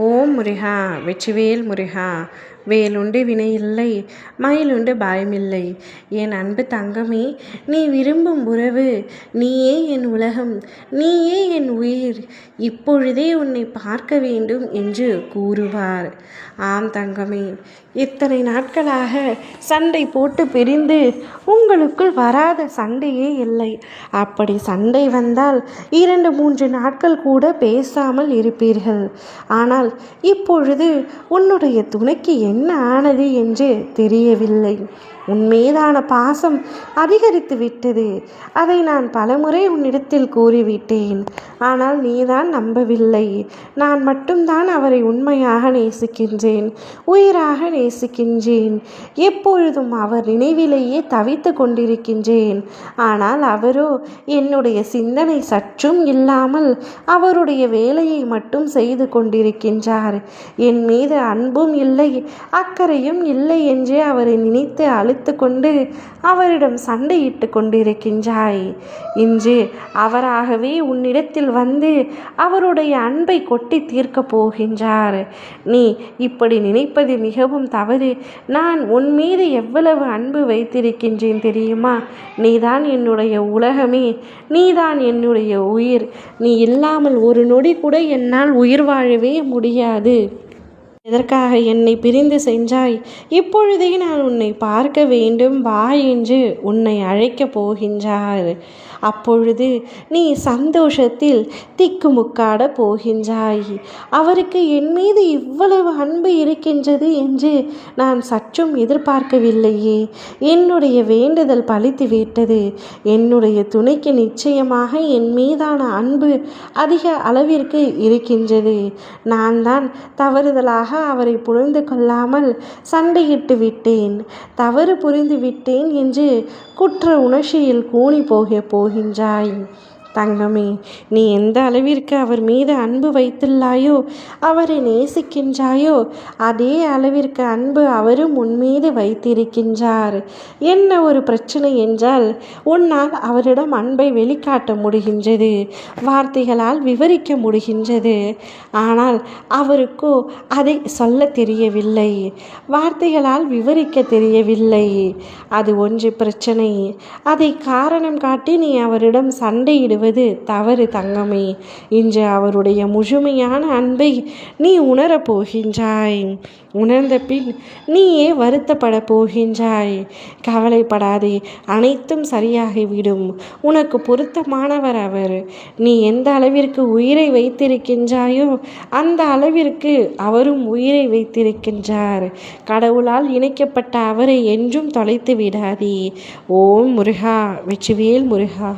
ஓம் முருகா, வெற்றிவேல் முருகா. வேலுண்டு வினையில்லை, மயிலுண்டு பயமில்லை. என் அன்பு தங்கமே, நீ விரும்பும் உறவு, நீயே என் உலகம், நீயே என் உயிர். இப்பொழுதே உன்னை பார்க்க வேண்டும் என்று கூறுவார். ஆம் தங்கமே, இத்தனை நாட்களாக சண்டை போட்டு பிரிந்து உங்களுக்குள் வராத சண்டையே இல்லை. அப்படி சண்டை வந்தால் 2-3 நாட்கள் கூட பேசாமல் இருப்பீர்கள். ஆனால் இப்பொழுது உன்னுடைய துணைக்கு என்ன ஆனது என்று தெரியவில்லை. உன்மீதான பாசம் அதிகரித்து விட்டது. அதை நான் பலமுறை உன்னிடத்தில் கூறிவிட்டேன். ஆனால் நீதான் நம்பவில்லை. நான் மட்டும்தான் அவரை உண்மையாக நேசிக்கின்றேன், உயிராக நேசிக்கின்றேன். எப்பொழுதும் அவர் நினைவிலேயே தவித்து கொண்டிருக்கின்றேன். ஆனால் அவரோ என்னுடைய சிந்தனை சற்றும் இல்லாமல் அவருடைய வேலையை மட்டும் செய்து கொண்டிருக்கின்றார். என் மீது அன்பும் இல்லை, அக்கறையும் இல்லை என்று அவரை நினைத்து அழுத்து கொண்டு அவரிடம் சண்டையிட்டு கொண்டிருக்கின்றாய். இன்று அவராகவே உன்னிடத்தில் வந்து அவருடைய அன்பை கொட்டி தீர்க்கப் போகின்றார். நீ இப்படி நினைப்பது மிகவும் தவறு. நான் உன் மீது எவ்வளவு அன்பு வைத்திருக்கின்றேன் தெரியுமா? நீதான் என்னுடைய உலகமே, நீதான் என்னுடைய உயிர். நீ இல்லாமல் ஒரு நொடி கூட என்னால் உயிர் வாழவே முடியாது. எதற்காக என்னை பிரிந்து சென்றாய்? இப்பொழுதே நான் உன்னை பார்க்க வேண்டும், வா என்று உன்னை அழைக்கப் போகின்றார். அப்பொழுது நீ சந்தோஷத்தில் திக்குமுக்காட போகின்றாய். அவருக்கு என் மீது இவ்வளவு அன்பு இருக்கின்றது என்று நான் சற்றும் எதிர்பார்க்கவில்லையே. என்னுடைய வேண்டுதல் பலித்து விட்டது. என்னுடைய துணைக்கு நிச்சயமாக என் மீதான அன்பு அதிக அளவிற்கு இருக்கின்றது. நான் தான் தவறுதலாக அவரை புரிந்து கொள்ளாமல் சண்டையிட்டு விட்டேன். தவறு புரிந்து விட்டேன் என்று குற்ற உணர்ச்சியில் கூனி போகின்றாய். தங்கமே, நீ எந்த அளவிற்கு அவர் மீது அன்பு வைத்துள்ளாயோ, அவரை நேசிக்கின்றாயோ, அதே அளவிற்கு அன்பு அவரும் உன் மீது வைத்திருக்கின்றார். என்ன ஒரு பிரச்சனை என்றால், உன்னால் அவரிடம் அன்பை வெளிக்காட்ட முடிகின்றது, வார்த்தைகளால் விவரிக்க முடிகின்றது. ஆனால் அவருக்கோ அதை சொல்ல தெரியவில்லை, வார்த்தைகளால் விவரிக்க தெரியவில்லை. அது ஒன்று பிரச்சனை. அதை காரணம் காட்டி நீ அவரிடம் சண்டையிடுவது தவறு தங்கமே. இன்று அவருடைய முழுமையான அன்பை நீ உணரப் போகின்றாய். உணர்ந்த பின் நீயே வருத்தப்பட போகின்றாய். கவலைப்படாதே, அனைத்தும் சரியாகிவிடும். உனக்கு பொருத்தமானவர் அவர். நீ எந்த அளவிற்கு உயிரை வைத்திருக்கின்றாயோ அந்த அளவிற்கு அவரும் உயிரை வைத்திருக்கின்றார். கடவுளால் இணைக்கப்பட்ட அவரை என்றும் தொலைத்து விடாதே. ஓம் முருகா, வெற்றிவேல் முருகா.